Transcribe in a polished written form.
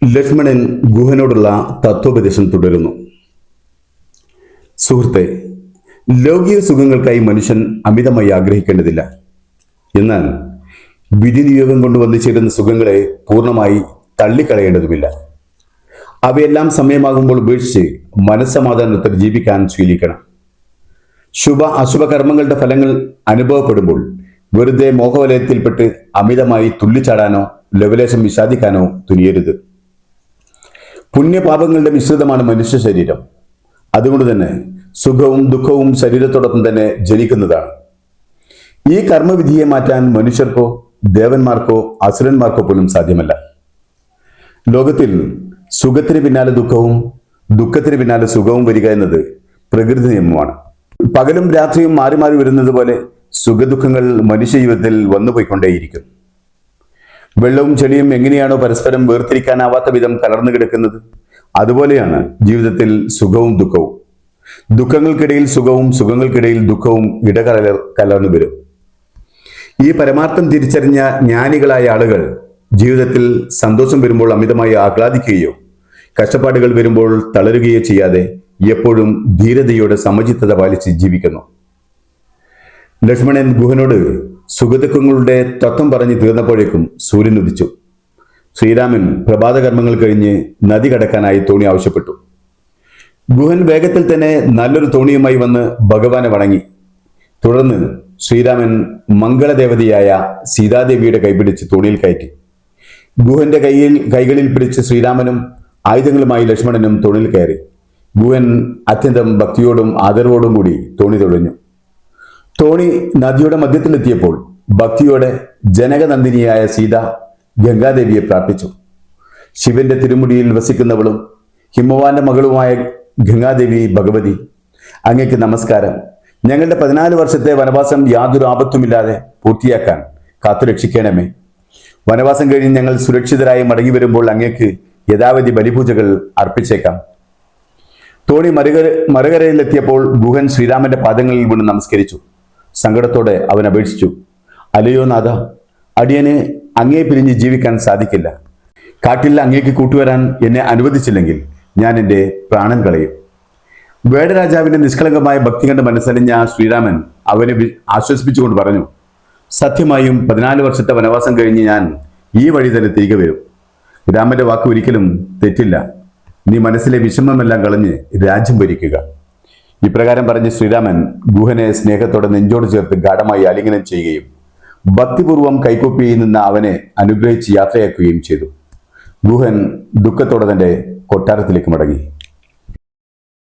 ലക്ഷ്മണൻ ഗുഹനോടുള്ള തത്വോപദേശം തുടരുന്നു. സുഹൃത്തെ, ലൗകിക സുഖങ്ങൾക്കായി മനുഷ്യൻ അമിതമായി ആഗ്രഹിക്കേണ്ടതില്ല. എന്നാൽ വിധി നിയോഗം കൊണ്ട് വന്നു ചേരുന്ന സുഖങ്ങളെ പൂർണ്ണമായി തള്ളിക്കളയേണ്ടതുമില്ല. അവയെല്ലാം സമയമാകുമ്പോൾ ഉപേക്ഷിച്ച് മനസ്സമാധാനത്തിൽ ജീവിക്കാൻ ശീലിക്കണം. ശുഭ അശുഭ കർമ്മങ്ങളുടെ ഫലങ്ങൾ അനുഭവപ്പെടുമ്പോൾ വെറുതെ മോഹവലയത്തിൽപ്പെട്ട് അമിതമായി തുള്ളിച്ചാടാനോ ലവലേശം വിഷാദിക്കാനോ തുനിയരുത്. പുണ്യപാപങ്ങളുടെ മിശ്രിതമാണ് മനുഷ്യ ശരീരം. അതുകൊണ്ട് തന്നെ സുഖവും ദുഃഖവും ശരീരത്തോടൊപ്പം തന്നെ ജനിക്കുന്നതാണ്. ഈ കർമ്മവിധിയെ മാറ്റാൻ മനുഷ്യർക്കോ ദേവന്മാർക്കോ അസുരന്മാർക്കോ പോലും സാധ്യമല്ല. ലോകത്തിൽ സുഖത്തിന് പിന്നാലെ ദുഃഖവും ദുഃഖത്തിന് പിന്നാലെ സുഖവും വരിക എന്നത് പ്രകൃതി നിയമമാണ്. പകലും രാത്രിയും മാറി മാറി വരുന്നത് പോലെ സുഖദുഃഖങ്ങൾ മനുഷ്യ ജീവിതത്തിൽ വന്നുപോയിക്കൊണ്ടേയിരിക്കും. വെള്ളവും ചെളിയും എങ്ങനെയാണോ പരസ്പരം വേർതിരിക്കാനാവാത്ത വിധം കലർന്നു കിടക്കുന്നത്, അതുപോലെയാണ് ജീവിതത്തിൽ സുഖവും ദുഃഖവും. ദുഃഖങ്ങൾക്കിടയിൽ സുഖവും സുഖങ്ങൾക്കിടയിൽ ദുഃഖവും കലർന്നു വരും. ഈ പരമാർത്ഥം തിരിച്ചറിഞ്ഞ ജ്ഞാനികളായ ആളുകൾ ജീവിതത്തിൽ സന്തോഷം വരുമ്പോൾ അമിതമായി ആഹ്ലാദിക്കുകയോ കഷ്ടപ്പാടുകൾ വരുമ്പോൾ തളരുകയോ ചെയ്യാതെ എപ്പോഴും ധീരതയോടെ സമചിത്തത പാലിച്ച് ജീവിക്കുന്നു. ലക്ഷ്മണൻ ഗുഹനോട് സുഖദുഃഖങ്ങളുടെ തത്വം പറഞ്ഞു തീർന്നപ്പോഴേക്കും സൂര്യൻ ഉദിച്ചു. ശ്രീരാമൻ പ്രഭാതകർമ്മങ്ങൾ കഴിഞ്ഞ് നദി കടക്കാനായി തോണി ആവശ്യപ്പെട്ടു. ഗുഹൻ വേഗത്തിൽ തന്നെ നല്ലൊരു തോണിയുമായി വന്ന് ഭഗവാനെ വണങ്ങി. തുടർന്ന് ശ്രീരാമൻ മംഗളദേവതയായ സീതാദേവിയുടെ കൈപിടിച്ച് തോണിയിൽ കയറ്റി. ഗുഹന്റെ കൈകളിൽ പിടിച്ച് ശ്രീരാമനും ആയുധങ്ങളുമായി ലക്ഷ്മണനും തോണിയിൽ കയറി. ഗുഹൻ അത്യന്തം ഭക്തിയോടും ആദരവോടും കൂടി തോണി തുഴഞ്ഞു. തോണി നദിയുടെ മധ്യത്തിലെത്തിയപ്പോൾ ഭക്തിയോടെ ജനകനന്ദിനിയായ സീത ഗംഗാദേവിയെ പ്രാർത്ഥിച്ചു. ശിവന്റെ തിരുമുടിയിൽ വസിക്കുന്നവളും ഹിമവാന്റെ മകളുമായ ഗംഗാദേവി ഭഗവതി, അങ്ങയ്ക്ക് നമസ്കാരം. ഞങ്ങളുടെ 14 വർഷത്തെ വനവാസം യാതൊരു ആപത്തുമില്ലാതെ പൂർത്തിയാക്കാൻ കാത്തുരക്ഷിക്കണമേ. വനവാസം കഴിഞ്ഞ് ഞങ്ങൾ സുരക്ഷിതരായി മടങ്ങി വരുമ്പോൾ അങ്ങേക്ക് യഥാവധി ബലിപൂജകൾ അർപ്പിച്ചേക്കാം. തോണി മറുകരയിലെത്തിയപ്പോൾ ഗുഹൻ ശ്രീരാമന്റെ പാദങ്ങളിൽ വീണ് നമസ്കരിച്ചു. സങ്കടത്തോടെ അവൻ അപേക്ഷിച്ചു, അല്ലയോ നാഥ, അടിയന് അങ്ങേ പിരിഞ്ഞ് ജീവിക്കാൻ സാധിക്കില്ല. കാട്ടിൽ അങ്ങേക്ക് കൂട്ടുവരാൻ എന്നെ അനുവദിച്ചില്ലെങ്കിൽ ഞാൻ എൻ്റെ പ്രാണൻ കളയും. വേടരാജാവിന്റെ നിഷ്കളങ്കമായ ഭക്തി കണ്ട് മനസ്സലിഞ്ഞ ശ്രീരാമൻ അവനെ ആശ്വസിപ്പിച്ചുകൊണ്ട് പറഞ്ഞു, സത്യമായും 14 വർഷത്തെ വനവാസം കഴിഞ്ഞ് ഞാൻ ഈ വഴി തന്നെ തിരികെ വരും. രാമന്റെ വാക്ക് ഒരിക്കലും തെറ്റില്ല. നീ മനസ്സിലെ വിഷമമെല്ലാം കളഞ്ഞ് രാജ്യം ഭരിക്കുക. ഇപ്രകാരം പറഞ്ഞ് ശ്രീരാമൻ ഗുഹനെ സ്നേഹത്തോടെ നെഞ്ചോട് ചേർത്ത് ഗാഠമായി ആലിംഗനം ചെയ്യുകയും ഭക്തിപൂർവം കൈകൊപ്പി നിന്ന അവനെ അനുഗ്രഹിച്ച് യാത്രയാക്കുകയും ചെയ്തു. ഗുഹൻ ദുഃഖത്തോടെ തന്റെ കൊട്ടാരത്തിലേക്ക് മടങ്ങി.